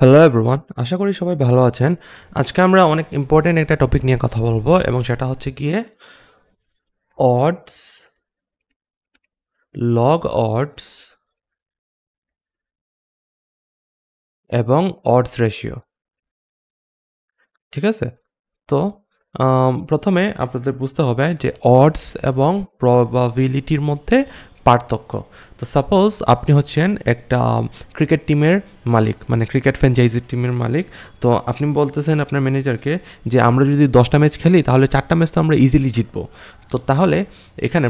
Hello everyone, আশা করি সবাই ভালো আছেন। আজকে আমরা অনেক ইম্পর্টেন্ট একটা টপিক নিয়ে কথা বলবো এবং সেটা হচ্ছে গিয়ে অডস, লগ অডস এবং অডস রেশিও। ঠিক আছে? তো প্রথমে আপনাদের বুঝতে হবে যে অডস এবং প্রবাবিলিটির মধ্যে পার্থক্য। তো সাপোজ আপনি হচ্ছেন একটা ক্রিকেট টিমের মালিক, মানে ক্রিকেট ফ্র্যাঞ্চাইজি টিমের মালিক। তো আপনি বলতেছেন আপনার ম্যানেজারকে যে আমরা যদি 10টা ম্যাচ খেলি তাহলে 4টা ম্যাচ তো আমরা ইজিলি জিতবো। তো তাহলে এখানে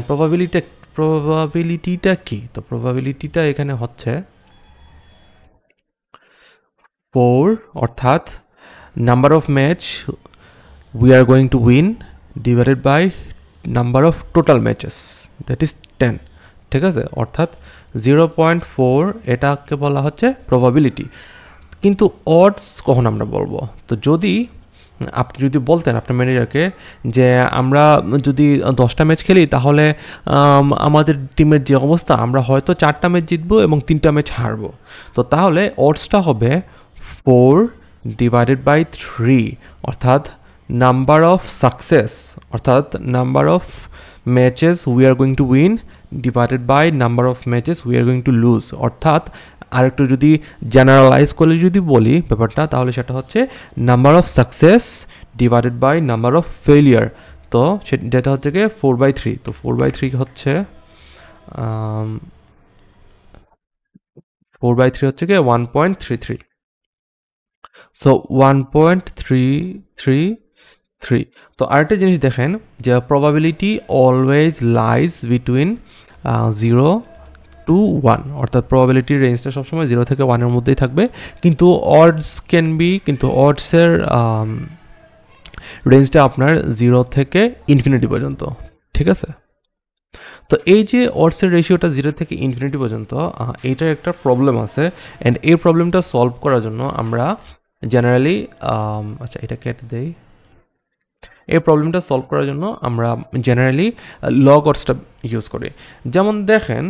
প্রবাবিলিটিটা কি? তো প্রবাবিলিটিটা এখানে হচ্ছে 4, অর্থাৎ number of match we are going to win divided by number of total matches, that is 10। ঠিক আছে, অর্থাৎ 0.4 এটাকে বলা হচ্ছে প্রবাবিলিটি। কিন্তু অডস কখন আমরা বলবো? তো যদি আপনি যদি বলতেন আপনার ম্যানেজারকে যে আমরা যদি 10টা ম্যাচ খেলি তাহলে আমাদের টিমের যে অবস্থা আমরা হয়তো 4টা ম্যাচ জিতবো এবং 3টা ম্যাচ হারবো। তো তাহলে অডসটা হবে 4 ডিভাইডেড বাই 3, অর্থাৎ নাম্বার অফ সাকসেস, অর্থাৎ number of matches we are going to win divided by number of matches we are going to lose. অর্থাৎ আরেকটু যদি জেনারেলাইজ করে যদি বলি ব্যাপারটা, তাহলে সেটা হচ্ছে number of success divided by number of failure. তো যেটা হচ্ছে গিয়ে 4/3। তো 4/3 হচ্ছে 4/3 হচ্ছে গিয়ে 1.33। সো 1.333। তো আরেকটা জিনিস দেখেন যে probability always lies between 0 to 1, অর্থাৎ প্রবাবিলিটির রেঞ্জটা সবসময় 0 থেকে 1-এর মধ্যেই থাকবে। কিন্তু অডস ক্যান বি, কিন্তু অডসের রেঞ্জটা আপনার 0 থেকে ইনফিনিটি পর্যন্ত। ঠিক আছে? তো এই যে অডসের রেশিওটা 0 থেকে ইনফিনিটি পর্যন্ত, এইটার একটা প্রবলেম আছে। অ্যান্ড এই প্রবলেমটা সলভ করার জন্য আমরা জেনারেলি আচ্ছা এটা কেটে দেই। এই প্রবলেমটা সলভ করার জন্য আমরা জেনারেলি লগ অডসটা ইউজ করি। যেমন দেখেন,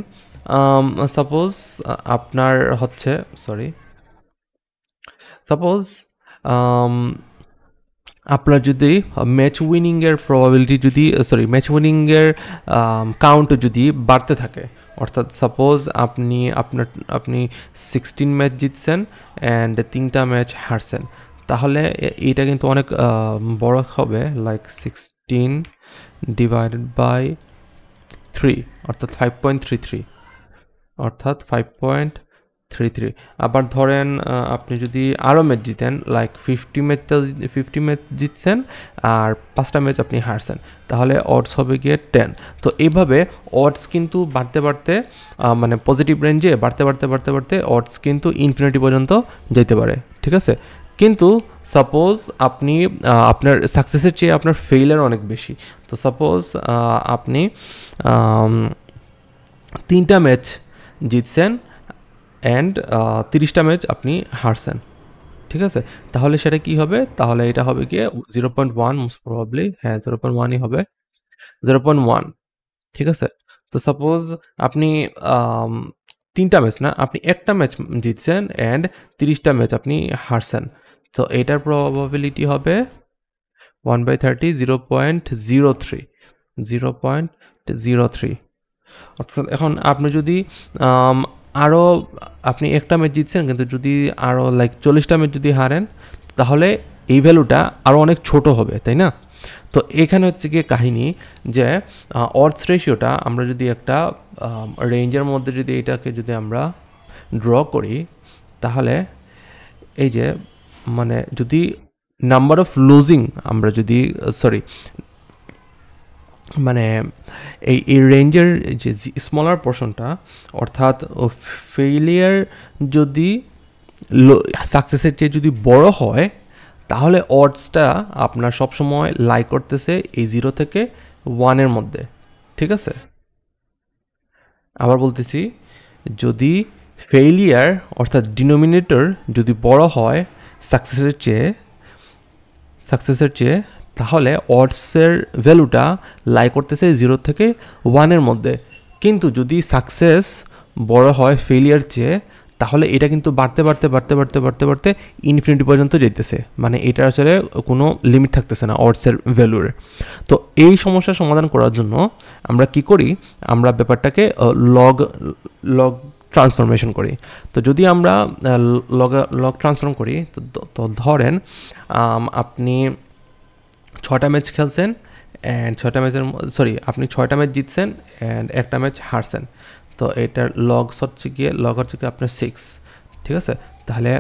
সাপোজ আপনার হচ্ছে সাপোজ আপনার যদি ম্যাচ উইনিংয়ের প্রবাবিলিটি যদি ম্যাচ উইনিংয়ের কাউন্ট যদি বাড়তে থাকে, অর্থাৎ সাপোজ আপনি 16 ম্যাচ জিতছেন অ্যান্ড 3টা ম্যাচ হারছেন, তাহলে এটা কিন্তু অনেক বড় হবে, লাইক 16 ডিভাইডেড বাই 3, অর্থাৎ 5.33, অর্থাৎ 5.33। আবার ধরেন আপনি যদি আরও ম্যাচ জিতেন, লাইক 50 ম্যাচ জিতছেন আর 5টা ম্যাচ আপনি হারছেন, তাহলে অডস হবে গিয়ে 10। তো এইভাবে অডস কিন্তু বাড়তে বাড়তে মানে পজিটিভ রেঞ্জে বাড়তে অডস কিন্তু ইনফিনিটি পর্যন্ত যেতে পারে। ঠিক আছে? কিন্তু সাপোজ আপনি আপনার সাকসেসের চেয়ে আপনার ফেইলার অনেক বেশি। তো সাপোজ আপনি 3টা ম্যাচ জিতছেন অ্যান্ড 30টা ম্যাচ আপনি হারছেন। ঠিক আছে? তাহলে সেটা কি হবে? তাহলে এটা হবে গিয়ে 0.1, মোস্ট প্রবাবলি, হ্যাঁ 0.1ই হবে, 0.1। ঠিক আছে? তো সাপোজ আপনি 3টা ম্যাচ না, আপনি একটা ম্যাচ জিতছেন অ্যান্ড 30টা ম্যাচ আপনি হারছেন। তো এটার প্রবাবিলিটি হবে 1/30, 0.03। অর্থাৎ এখন আপনি যদি আরও আপনি একটা ম্যাচ জিতছেন কিন্তু যদি আরও লাইক 40টা ম্যাচ যদি হারেন, তাহলে এই ভ্যালুটা আরও অনেক ছোট হবে, তাই না? তো এখানে হচ্ছে গিয়ে কাহিনী যে অডস রেশিওটা আমরা যদি একটা রেঞ্জের মধ্যে যদি এটাকে যদি আমরা ড্র করি, তাহলে এই যে মানে যদি নাম্বার অফ লুজিং আমরা যদি মানে এই রেঞ্জের যে স্মলার পোর্শনটা, অর্থাৎ ফেইলিয়ার যদি সাকসেসের চেয়ে যদি বড় হয়, তাহলে অডসটা আপনার সবসময় লাই করতেছে এই 0 থেকে 1-এর মধ্যে। ঠিক আছে? আবার বলতেছি, যদি ফেইলিয়ার অর্থাৎ ডিনোমিনেটর যদি বড় হয় সাকসেসের চেয়ে, তাহলে অডসের ভ্যালুটা লাই করতেছে 0 থেকে 1-এর মধ্যে। কিন্তু যদি সাকসেস বড় হয় ফেলিয়ার চেয়ে, তাহলে এটা কিন্তু বাড়তে বাড়তে বাড়তে বাড়তে বাড়তে বাড়তে ইনফিনিটি পর্যন্ত যেতেছে, মানে এটা আসলে কোনো লিমিট থাকতেছে না অডসের ভ্যালুর। তো এই সমস্যার সমাধান করার জন্য আমরা কি করি, আমরা ব্যাপারটাকে লগ লগ ট্রান্সফরমেশন করি। তো যদি আমরা লগ ট্রান্সফর্ম করি, তো ধরেন আপনি 6টা ম্যাচ খেলছেন অ্যান্ড 6টা ম্যাচের আপনি 6টা ম্যাচ জিতছেন অ্যান্ড একটা ম্যাচ হারছেন। তো এটার লগ হচ্ছে গিয়ে আপনার 6, ঠিক আছে? তাহলে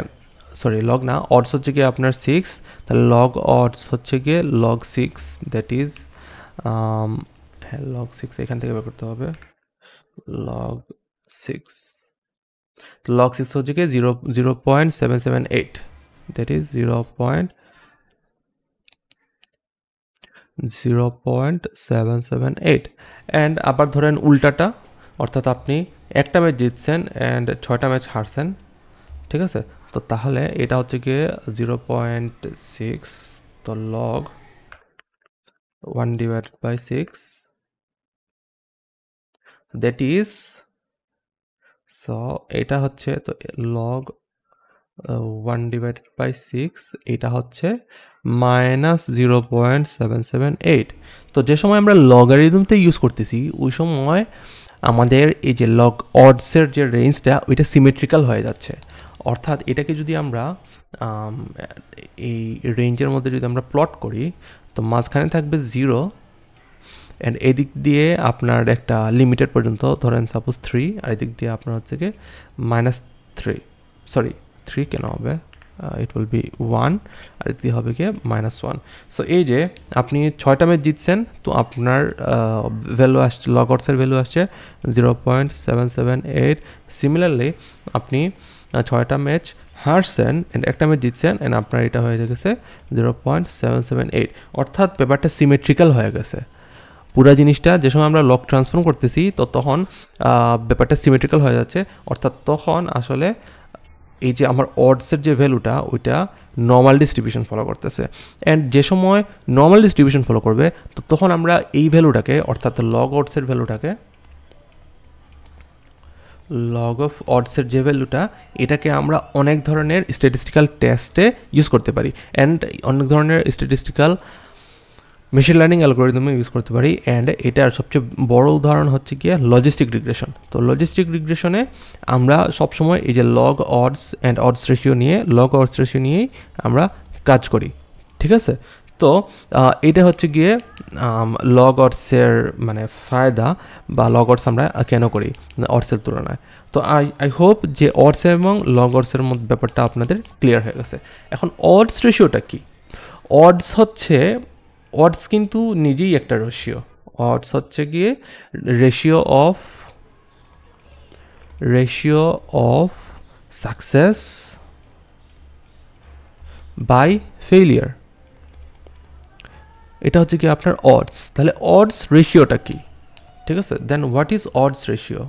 লগ না, অডস হচ্ছে গিয়ে আপনার 6, তাহলে লগ অডস হচ্ছে গিয়ে লগ 6, দ্যাট ইজ হ্যাঁ লগ 6 এখান থেকে বের করতে হবে, লগ 6 হচ্ছে গিয়ে 0.778, দ্যাট ইজ 0.778। অ্যান্ড আবার ধরেন উল্টাটা, অর্থাৎ আপনি একটা ম্যাচ জিতছেন অ্যান্ড 6টা ম্যাচ হারছেন, ঠিক আছে? তো তাহলে এটা হচ্ছে গিয়ে 0.6, তো লগ 1/6, দ্যাট ইজ, সো এটা হচ্ছে, তো লগ 1/6 এটা হচ্ছে -0.778। তো যে সময় আমরা লগারিদমতে ইউজ করতেছি ওই সময় আমাদের এই যে লগ অডসের যে রেঞ্জটা ওইটা সিমেট্রিক্যাল হয়ে যাচ্ছে। অর্থাৎ এটাকে যদি আমরা এই রেঞ্জের মধ্যে যদি আমরা প্লট করি, তো মাঝখানে থাকবে 0 অ্যান্ড এদিক দিয়ে আপনার একটা লিমিটেড পর্যন্ত, ধরেন সাপোজ 3, আর এদিক দিয়ে আপনার হচ্ছে গিয়ে -3, 3 কেন হবে, ইট উইল বি 1, আর এদিক দিয়ে হবে গিয়ে -1। সো এই যে আপনি 6টা ম্যাচ জিতছেন, তো আপনার ভ্যালু আসছে, লগ অডসের ভ্যালু আসছে 0.778। সিমিলারলি আপনি 6টা ম্যাচ হারছেন অ্যান্ড একটা ম্যাচ জিতছেন অ্যান্ড আপনার এটা হয়ে গেছে 0.778। অর্থাৎ পেপারটা সিমেট্রিক্যাল হয়ে গেছে। পুরো জিনিসটা যে সময় আমরা লগ ট্রান্সফর্ম করতেছি, তো তখন ব্যাপারটা সিমেট্রিক্যাল হয়ে যাচ্ছে। অর্থাৎ তখন আসলে এই যে আমার অডসের যে ভ্যালুটা ওইটা নর্মাল ডিস্ট্রিবিউশন ফলো করতেছে। অ্যান্ড যে সময় নর্মাল ডিস্ট্রিবিউশন ফলো করবে, তো তখন আমরা এই ভ্যালুটাকে, অর্থাৎ লগ অডসের ভ্যালুটাকে, লগ অফ অডসের যে ভ্যালুটা, এটাকে আমরা অনেক ধরনের স্ট্যাটিস্টিক্যাল টেস্টে ইউজ করতে পারি অ্যান্ড অনেক ধরনের স্ট্যাটিস্টিক্যাল মেশিন লার্নিং অ্যালগোরিদমে ইউজ করতে পারি। অ্যান্ড এটার সবচেয়ে বড় উদাহরণ হচ্ছে গিয়ে লজিস্টিক রিগ্রেশন। তো লজিস্টিক রিগ্রেশনে আমরা সবসময় এই যে log ods and ods ratio নিয়েই আমরা কাজ করি, ঠিক আছে? তো এটা হচ্ছে গিয়ে লগ অডসের মানে ফায়দা, বা লগ অডস আমরা কেন করি অডসের তুলনায়। তো আই হোপ যে অডস এবং লগ অডসের মধ্যে ব্যাপারটা আপনাদের ক্লিয়ার হয়ে গেছে। এখন অডস রেশিওটা কি? অডস কিন্তু নিজেই একটা রেশিও। অডস হচ্ছে গিয়ে ratio of success by failure, এটা হচ্ছে কি আপনার অডস। তাহলে অডস রেশিওটা কি, ঠিক আছে? Then what is odds ratio?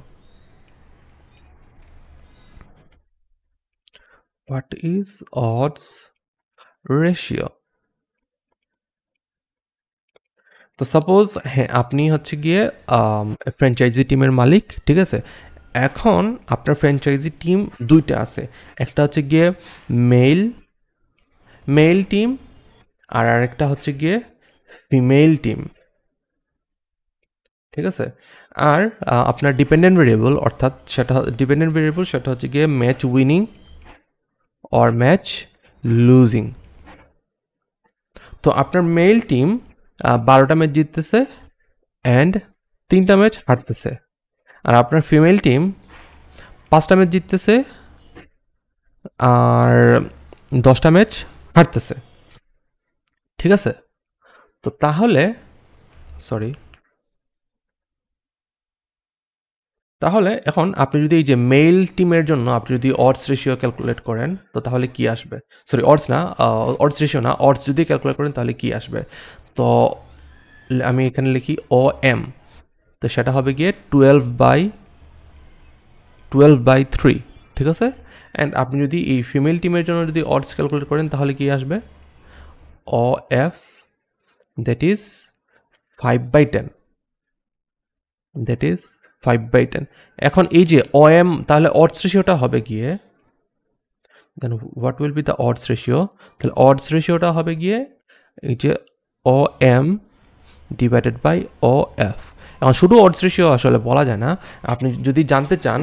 What is odds ratio? তো সাপোজ হ্যাঁ আপনি হচ্ছে গিয়ে ফ্র্যাঞ্চাইজি টিমের মালিক, ঠিক আছে? এখন আপনার ফ্র্যাঞ্চাইজি টিম 2টা আছে, একটা হচ্ছে গিয়ে মেল টিম আর আরেকটা হচ্ছে গিয়ে ফিমেল টিম, ঠিক আছে? আর আপনার ডিপেন্ডেন্ট ভেরিয়েবল, অর্থাৎ সেটা হচ্ছে গিয়ে match winning or match losing. তো আপনার মেল টিম 12টা ম্যাচ জিততেছে অ্যান্ড 3টা ম্যাচ হারতেছে, আর আপনার ফিমেল টিম 5টা ম্যাচ জিততেছে আর 10টা ম্যাচ হারতেছে, ঠিক আছে? তো তাহলে এখন আপনি যদি এই যে মেল টিমের জন্য আপনি যদি অডস রেশিও ক্যালকুলেট করেন, তো তাহলে কি আসবে? অডস রেশিও না, অডস যদি ক্যালকুলেট করেন তাহলে কি আসবে? তো আমি এখানে লিখি OM, তো সেটা হবে গিয়ে 12/3, ঠিক আছে? অ্যান্ড আপনি যদি এই ফিমেল টিমের জন্য যদি অডস ক্যালকুলেট করেন তাহলে কি আসবে? OF, that is 5/10, that is 5/10 এখন এই যে OM তাহলে odds রেশিওটা হবে গিয়ে then what will be the odds ratio তাহলে odds রেশিওটা হবে গিয়ে এই যে OM divided by OF এখন শুধু odds ratio আসলে বলা যায় না আপনি যদি জানতে চান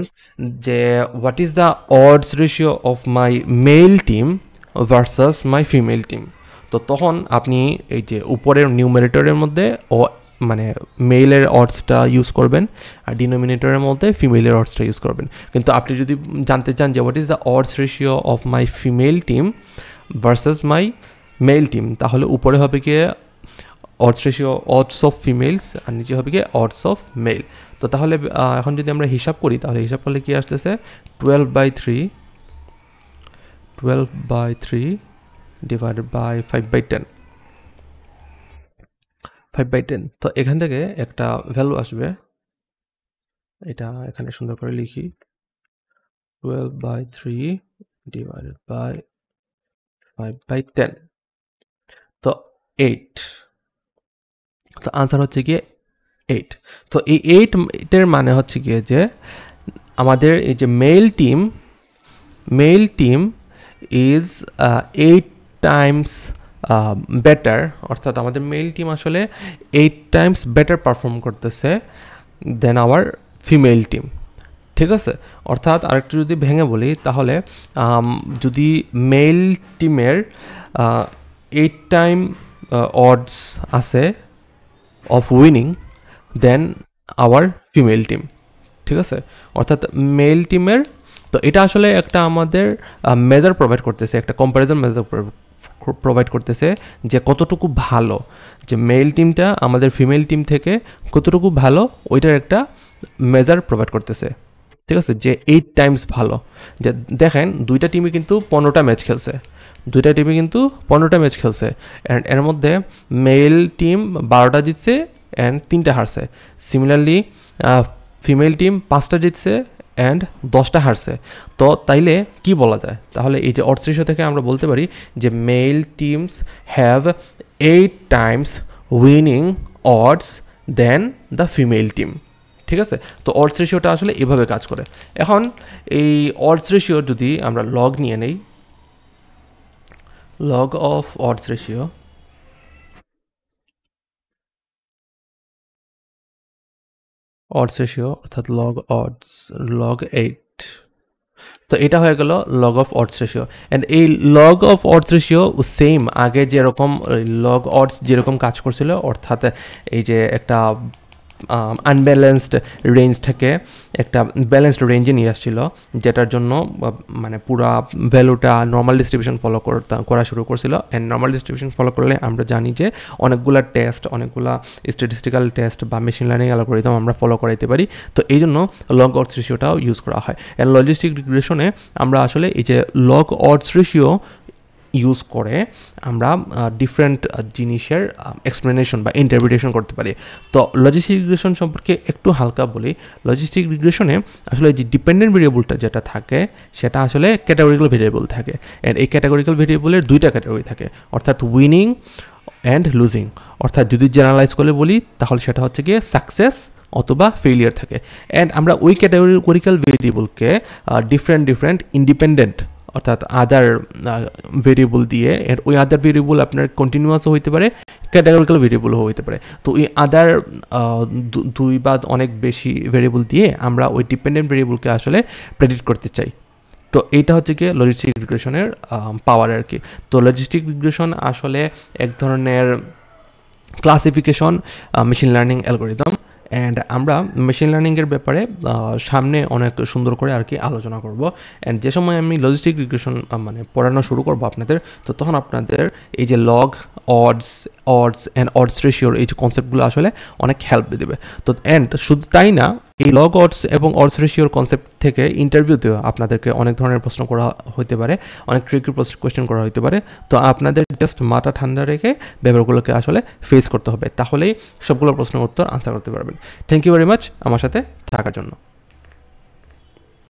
যে what is the odds ratio of my male team versus my female team তো তখন আপনি এই যে উপরের নিউমারেটরের মধ্যে মানে মেলের অডসটা ইউজ করবেন আর ডিনোমিনেটরের মধ্যে ফিমেলের অডসটা ইউজ করবেন কিন্তু আপনি যদি জানতে চান যে what is the odds ratio of my female team versus my male team তাহলে উপরে হবে গিয়ে odds ratio odds of females আর নিচে হবে গিয়ে অডস অফ মেল তো তাহলে এখন যদি আমরা হিসাব করি তাহলে হিসাব করলে কি আসতেছে 12/3 divided by 5/10 5/10 তো এখান থেকে একটা ভ্যালু আসবে এটা এখানে সুন্দর করে লিখি 12/3 divided by 5/10 তো 8 তো আনসার হচ্ছে গিয়ে 8 তো এই 8 এর মানে হচ্ছে গিয়ে যে আমাদের এই যে male team is 8 times better অর্থাৎ আমাদের মেল টিম আসলে 8 টাইমস বেটার পারফর্ম করতেছে দেন আওয়ার ফিমেল টিম ঠিক আছে অর্থাৎ আরেকটু যদি ভেঙে বলি তাহলে যদি মেল টিমের 8 টাইম অডস আছে of winning then our female team ঠিক আছে অর্থাৎ মেল টিমের তো এটা আসলে একটা আমাদের মেজার প্রোভাইড করতেছে একটা কম্প্যারিজন মেজার প্রোভাইড করতেছে যে কতটুকু ভালো যে মেল টিমটা আমাদের ফিমেল টিম থেকে কতটুকু ভালো ওইটার একটা মেজার প্রোভাইড করতেছে ঠিক আছে যে 8 টাইমস ভালো যে দেখেন দুইটা টিমই কিন্তু 15টা ম্যাচ খেলছে অ্যান্ড এর মধ্যে মেল টিম 12টা জিতছে অ্যান্ড 3টা হারছে সিমিলারলি ফিমেল টিম 5টা জিতছে অ্যান্ড 10টা হারছে তো তাইলে কি বলা যায় তাহলে এই যে অডস রেশিও থেকে আমরা বলতে পারি যে male teams have 8 times winning odds than the female team ঠিক আছে তো অডস রেশিওটা আসলে এভাবে কাজ করে এখন এই অডস রেশিও যদি আমরা লগ নিয়ে নেই লগ অফ অডস রেশিও অর্থাৎ লগ 8 তো এটা হয়ে গেল log of odds ratio and এই log of odds ratio same আগে যেরকম লগ অডস যেরকম কাজ করছিল অর্থাৎ এই যে একটা আনব্যালেন্সড রেঞ্জ থেকে একটা ব্যালেন্সড রেঞ্জে নিয়ে আসছিল যেটার জন্য মানে পুরা ভ্যালুটা নর্মাল ডিস্ট্রিবিউশন ফলো করা শুরু করছিল অ্যান্ড নর্মাল ডিস্ট্রিবিউশন ফলো করলে আমরা জানি যে অনেকগুলা স্ট্যাটিস্টিক্যাল টেস্ট বা মেশিন লার্নিং অ্যালগরিদম আমরা ফলো করাইতে পারি তো এই জন্য লগ অডস রেশিওটাও ইউজ করা হয় অ্যান্ড লজিস্টিক রিগ্রেশনে আমরা আসলে এই যে লগ অডস রেশিও ইউজ করে আমরা ডিফারেন্ট জিনিসের এক্সপ্লেনেশন বা ইন্টারপ্রিটেশন করতে পারি তো লজিস্টিক রিগ্রেশন সম্পর্কে একটু হালকা বলি লজিস্টিক রিগ্রেশনে আসলে যে ডিপেন্ডেন্ট ভেরিয়েবলটা যেটা থাকে সেটা আসলে ক্যাটাগরিক্যাল ভেরিয়েবল থাকে অ্যান্ড এই ক্যাটাগরিক্যাল ভেরিয়েবলের দুইটা ক্যাটাগরি থাকে অর্থাৎ উইনিং অ্যান্ড লুজিং অর্থাৎ যদি জেনারেলাইজ করে বলি তাহলে সেটা হচ্ছে গিয়ে সাকসেস অথবা ফেলিয়ার থাকে অ্যান্ড আমরা ওই ক্যাটাগরিক্যাল ভেরিয়েবলকে ডিফারেন্ট ইন্ডিপেন্ডেন্ট অর্থাৎ আদার ভেরিয়েবল দিয়ে এর ওই আদার ভেরিয়েবল আপনার কন্টিনিউয়াসও হইতে পারে ক্যাটাগরিক্যাল ভেরিয়েবলও হইতে পারে তো ওই আদার দুই বা অনেক বেশি ভেরিয়েবল দিয়ে আমরা ওই ডিপেন্ডেন্ট ভেরিয়েবলকে আসলে প্রেডিক্ট করতে চাই তো এইটা হচ্ছে কি লজিস্টিক রিগ্রেশনের পাওয়ার আর কি তো লজিস্টিক রিগ্রেশন আসলে এক ধরনের classification machine learning algorithm and আমরা মেশিন লার্নিংয়ের ব্যাপারে সামনে অনেক সুন্দর করে আর কি আলোচনা করব অ্যান্ড যে সময় আমি লজিস্টিক রিগ্রেশন মানে পড়ানো শুরু করবো আপনাদের তো তখন আপনাদের এই যে লগ অডস অ্যান্ড অডস রেশিওর এই যে কনসেপ্টগুলো আসলে অনেক হেল্প দেবে তো অ্যান্ড শুধু তাই না এই লগ অডস এবং অডস রেশিওর কনসেপ্ট থেকে ইন্টারভিউতেও আপনাদেরকে অনেক ধরনের প্রশ্ন করা হতে পারে অনেক ট্রিকি কোয়েশ্চেন করা হতে পারে তো আপনাদের জাস্ট মাথা ঠান্ডা রেখে ব্যাপারগুলোকে আসলে ফেস করতে হবে তাহলেই সবগুলো প্রশ্নের উত্তর আনসার করতে পারবেন থ্যাংক ইউ ভেরি মাচ আমার সাথে থাকার জন্য